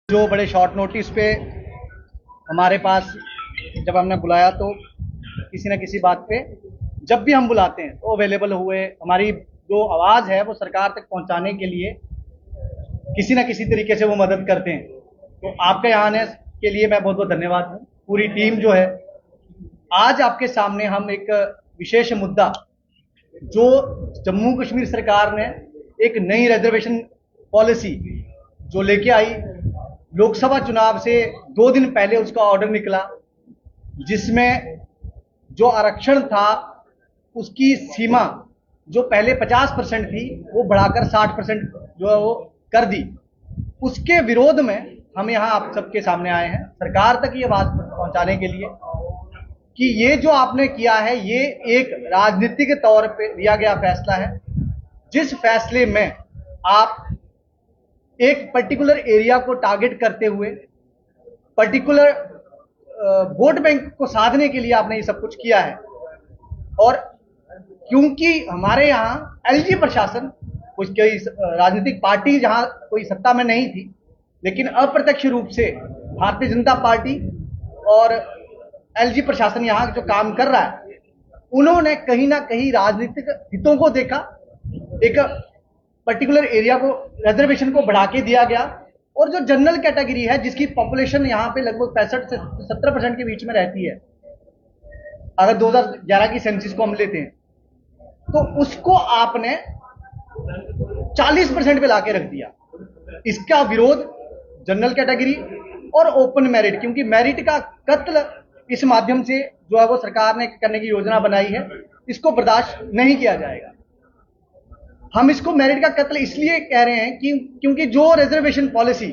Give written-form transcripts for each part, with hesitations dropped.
जो बड़े short notice पे हमारे पास जब हमने बुलाया तो किसी न किसी बात पे जब भी हम बुलाते हैं तो अवेलेबल हुए। हमारी जो आवाज़ है वो सरकार तक पहुंचाने के लिए किसी न किसी तरीके से वो मदद करते हैं। तो आपके यहाँ आने के लिए मैं बहुत बहुत धन्यवाद हूँ। पूरी टीम जो है, आज आपके सामने हम एक विशेष मुद्दा जो जम्मू कश्मीर सरकार ने एक नई रिजर्वेशन पॉलिसी जो लेके आई, लोकसभा चुनाव से 2 दिन पहले उसका ऑर्डर निकला, जिसमें जो आरक्षण था उसकी सीमा जो पहले 50% थी वो बढ़ाकर 60% जो है वो कर दी। उसके विरोध में हम यहाँ आप सबके सामने आए हैं सरकार तक ये बात पहुंचाने के लिए कि ये जो आपने किया है ये एक राजनीतिक तौर पे लिया गया फैसला है, जिस फैसले में आप एक पर्टिकुलर एरिया को टारगेट करते हुए पर्टिकुलर वोट बैंक को साधने के लिए आपने ये सब कुछ किया है। और क्योंकि हमारे यहाँ एलजी प्रशासन, कुछ कई राजनीतिक पार्टी जहां कोई सत्ता में नहीं थी, लेकिन अप्रत्यक्ष रूप से भारतीय जनता पार्टी और एलजी प्रशासन यहाँ जो काम कर रहा है, उन्होंने कहीं ना कहीं राजनीतिक हितों को देखा। एक पर्टिकुलर एरिया को, रिजर्वेशन को बढ़ा के दिया गया, और जो जनरल कैटेगरी है जिसकी पॉपुलेशन यहाँ पे लगभग 65 से 70% के बीच में रहती है, अगर 2011 की सेंसिस को हम लेते हैं तो उसको आपने 40% पे लाके रख दिया। इसका विरोध जनरल कैटेगरी और ओपन मेरिट, क्योंकि मेरिट का कत्ल इस माध्यम से जो है वो सरकार ने करने की योजना बनाई है, इसको बर्दाश्त नहीं किया जाएगा। हम इसको मेरिट का कत्ल इसलिए कह रहे हैं कि क्योंकि जो रिजर्वेशन पॉलिसी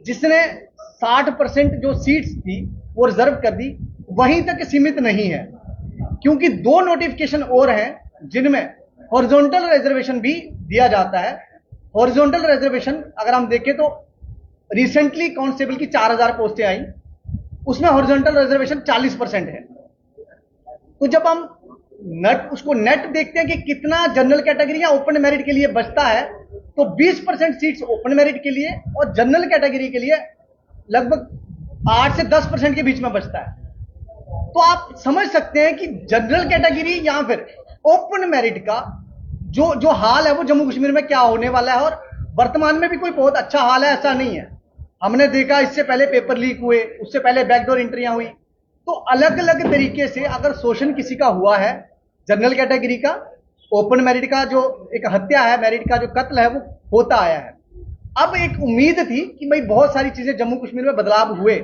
जिसने 60% जो सीट्स थी वो रिजर्व कर दी, वहीं तक सीमित नहीं है, क्योंकि 2 नोटिफिकेशन और हैं जिनमें हॉरिजॉन्टल रिजर्वेशन भी दिया जाता है। हॉरिजॉन्टल रिजर्वेशन अगर हम देखें तो रिसेंटली कांस्टेबल की 4000 पोस्टें आई, उसमें हॉरिजॉन्टल रिजर्वेशन 40% है। तो जब हम उसको नेट देखते हैं कि कितना जनरल कैटेगरी या ओपन मेरिट के लिए बचता है, तो 20% सीट्स ओपन मेरिट के लिए और जनरल कैटेगरी के लिए लगभग 8 से 10% के बीच में बचता है। तो आप समझ सकते हैं कि जनरल कैटेगरी या फिर ओपन मेरिट का जो हाल है वो जम्मू कश्मीर में क्या होने वाला है। और वर्तमान में भी कोई बहुत अच्छा हाल है ऐसा नहीं है। हमने देखा इससे पहले पेपर लीक हुए, उससे पहले बैकडोर एंट्रियां हुई। तो अलग अलग तरीके से अगर शोषण किसी का हुआ है, जनरल कैटेगरी का, ओपन मेरिट का जो एक हत्या है, मेरिट का जो कत्ल है, वो होता आया है। अब एक उम्मीद थी कि भाई बहुत सारी चीजें जम्मू कश्मीर में बदलाव हुए,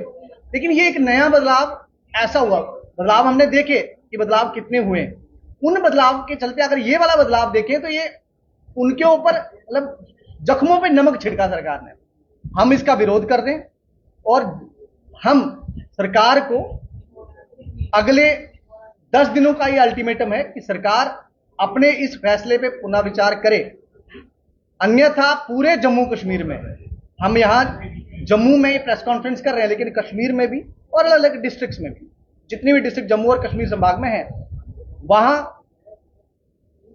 लेकिन ये एक नया बदलाव ऐसा हुआ। बदलाव हमने देखे कि बदलाव कितने हुए, उन बदलाव के चलते अगर ये वाला बदलाव देखें तो ये उनके ऊपर मतलब जख्मों पे नमक छिड़का सरकार ने। हम इसका विरोध कर रहे हैं और हम सरकार को अगले 10 दिनों का ये अल्टीमेटम है कि सरकार अपने इस फैसले पे पुनः विचार करे, अन्यथा पूरे जम्मू कश्मीर में, हम यहाँ जम्मू में प्रेस कॉन्फ्रेंस कर रहे हैं लेकिन कश्मीर में भी और अलग अलग डिस्ट्रिक्ट्स में भी, जितनी भी डिस्ट्रिक्ट जम्मू और कश्मीर संभाग में है, वहां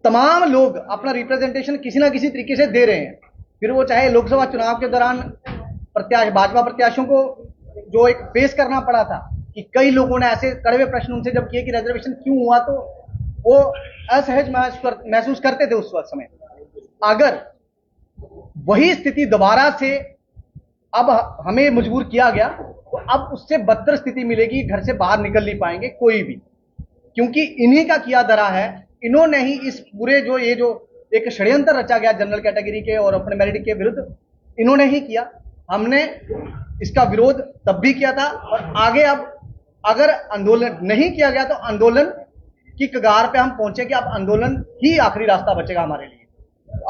तमाम लोग अपना रिप्रेजेंटेशन किसी ना किसी तरीके से दे रहे हैं। फिर वो चाहे लोकसभा चुनाव के दौरान भाजपा प्रत्याशियों को जो एक फेस करना पड़ा था कि कई लोगों ने ऐसे कड़वे प्रश्न उनसे जब किए कि रिजर्वेशन क्यों हुआ, तो वो असहज महसूस करते थे उस वक्त समय। अगर वही स्थिति दोबारा से अब हमें मजबूर किया गया तो अब उससे बदतर स्थिति मिलेगी, घर से बाहर निकल नहीं पाएंगे कोई भी, क्योंकि इन्हीं का किया धरा है। इन्होंने ही इस पूरे जो एक षड्यंत्र रचा गया जनरल कैटेगरी के और ओपन मेरिट के विरुद्ध, इन्होंने ही किया। हमने इसका विरोध तब भी किया था और आगे अब अगर आंदोलन नहीं किया गया तो आंदोलन की कगार पे हम पहुंचे कि अब आंदोलन ही आखिरी रास्ता बचेगा हमारे लिए।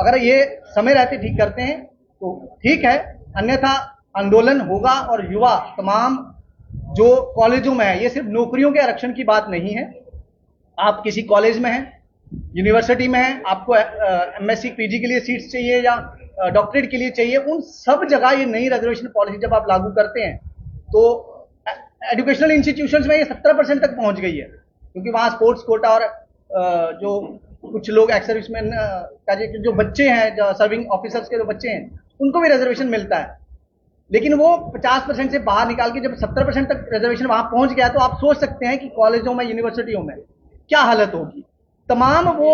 अगर ये समय रहते ठीक करते हैं तो ठीक है, अन्यथा आंदोलन होगा। और युवा तमाम जो कॉलेजों में है, ये सिर्फ नौकरियों के आरक्षण की बात नहीं है। आप किसी कॉलेज में हैं, यूनिवर्सिटी में हैं, आपको एमएससी पीजी के लिए सीट्स चाहिए या डॉक्टरेट के लिए चाहिए, उन सब जगह ये नई रिजर्वेशन पॉलिसी जब आप लागू करते हैं तो एजुकेशनल इंस्टीट्यूशंस में ये 70% तक पहुंच गई है, क्योंकि वहां स्पोर्ट्स कोटा और जो कुछ लोग एक्स सर्विसमैन का जो बच्चे हैं, जो सर्विंग ऑफिसर्स के जो बच्चे हैं, उनको भी रिजर्वेशन मिलता है। लेकिन वो 50% से बाहर निकाल के जब 70% तक रिजर्वेशन वहां पहुंच गया, तो आप सोच सकते हैं कि कॉलेजों में, यूनिवर्सिटियों में क्या हालत होगी। तमाम वो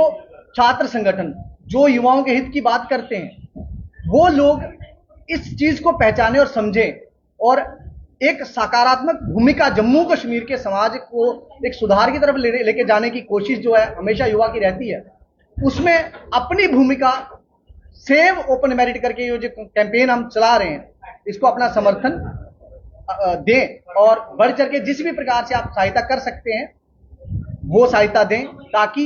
छात्र संगठन जो युवाओं के हित की बात करते हैं, वो लोग इस चीज को पहचाने और समझे और एक सकारात्मक भूमिका जम्मू कश्मीर के समाज को एक सुधार की तरफ लेके जाने की कोशिश जो है हमेशा युवा की रहती है। उसमें अपनी भूमिका सेव ओपन मेरिट करके ये जो कैंपेन हम चला रहे हैं, इसको अपना समर्थन दें और बढ़ चढ़ के जिस भी प्रकार से आप सहायता कर सकते हैं वो सहायता दें, ताकि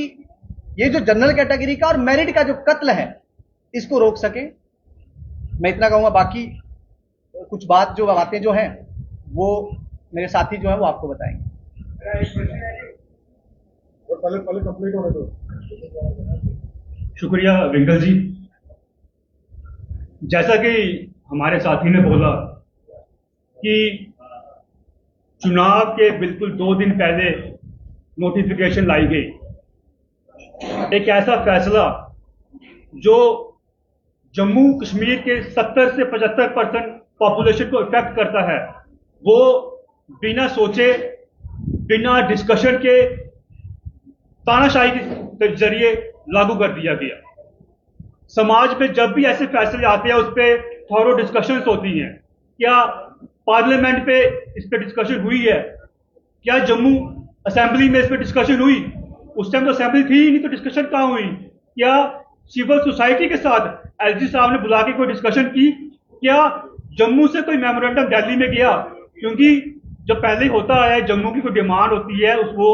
ये जो जनरल कैटेगरी का और मेरिट का जो कत्ल है इसको रोक सके। मैं इतना कहूंगा, बाकी कुछ बातें जो हैं वो मेरे साथी जो है वो आपको बताएंगे। पहले कंप्लीट होने दो। शुक्रिया विंकल जी। जैसा कि हमारे साथी ने बोला कि चुनाव के बिल्कुल 2 दिन पहले नोटिफिकेशन लाई गई, एक ऐसा फैसला जो जम्मू कश्मीर के 70 से 75% पॉपुलेशन को इफेक्ट करता है, वो बिना सोचे, बिना डिस्कशन के तानाशाही के जरिए लागू कर दिया गया। समाज में जब भी ऐसे फैसले आते हैं उस पर थॉरो डिस्कशंस होती हैं। क्या पार्लियामेंट पे इस पे डिस्कशन हुई है? क्या जम्मू असेंबली में इस पे डिस्कशन हुई? उस टाइम तो असेंबली थी ही नहीं, तो डिस्कशन कहां हुई? क्या सिविल सोसाइटी के साथ एलजी साहब ने बुला के कोई डिस्कशन की? क्या जम्मू से कोई मेमोरेंडम दिल्ली में गया? क्योंकि जब पहले होता है, जम्मू की कोई डिमांड होती है, वो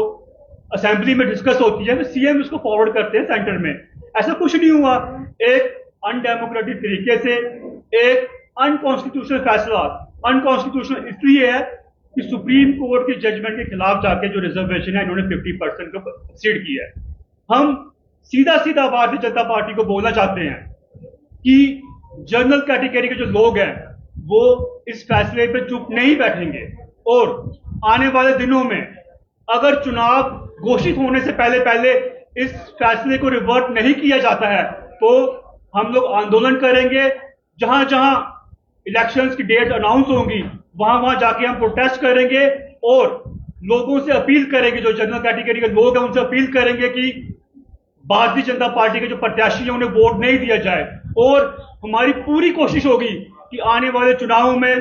असेंबली में डिस्कस होती है, तो सीएम उसको फॉरवर्ड करते हैं सेंटर में। ऐसा कुछ नहीं हुआ। एक अनडेमोक्रेटिक तरीके से एक अनकॉन्स्टिट्यूशनल फैसला, अनकॉन्स्टिट्यूशनल इसलिए है कि सुप्रीम कोर्ट के जजमेंट के खिलाफ जाके जो रिजर्वेशन है इन्होंने 50% को एक्सीड किया है। हम सीधा सीधा भारतीय जनता पार्टी को बोलना चाहते हैं कि जनरल कैटेगरी के जो लोग हैं वो इस फैसले पे चुप नहीं बैठेंगे और आने वाले दिनों में अगर चुनाव घोषित होने से पहले पहले इस फैसले को रिवर्ट नहीं किया जाता है तो हम लोग आंदोलन करेंगे। जहां जहां इलेक्शंस की डेट अनाउंस होंगी वहां वहां जाके हम प्रोटेस्ट करेंगे और लोगों से अपील करेंगे, जो जनरल कैटेगरी के लोग हैं उनसे अपील करेंगे कि भारतीय जनता पार्टी के जो प्रत्याशी हैं उन्हें वोट नहीं दिया जाए। और हमारी पूरी कोशिश होगी कि आने वाले चुनावों में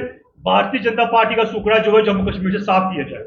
भारतीय जनता पार्टी का सुखड़ा जो है जम्मू कश्मीर से साफ किया जाए।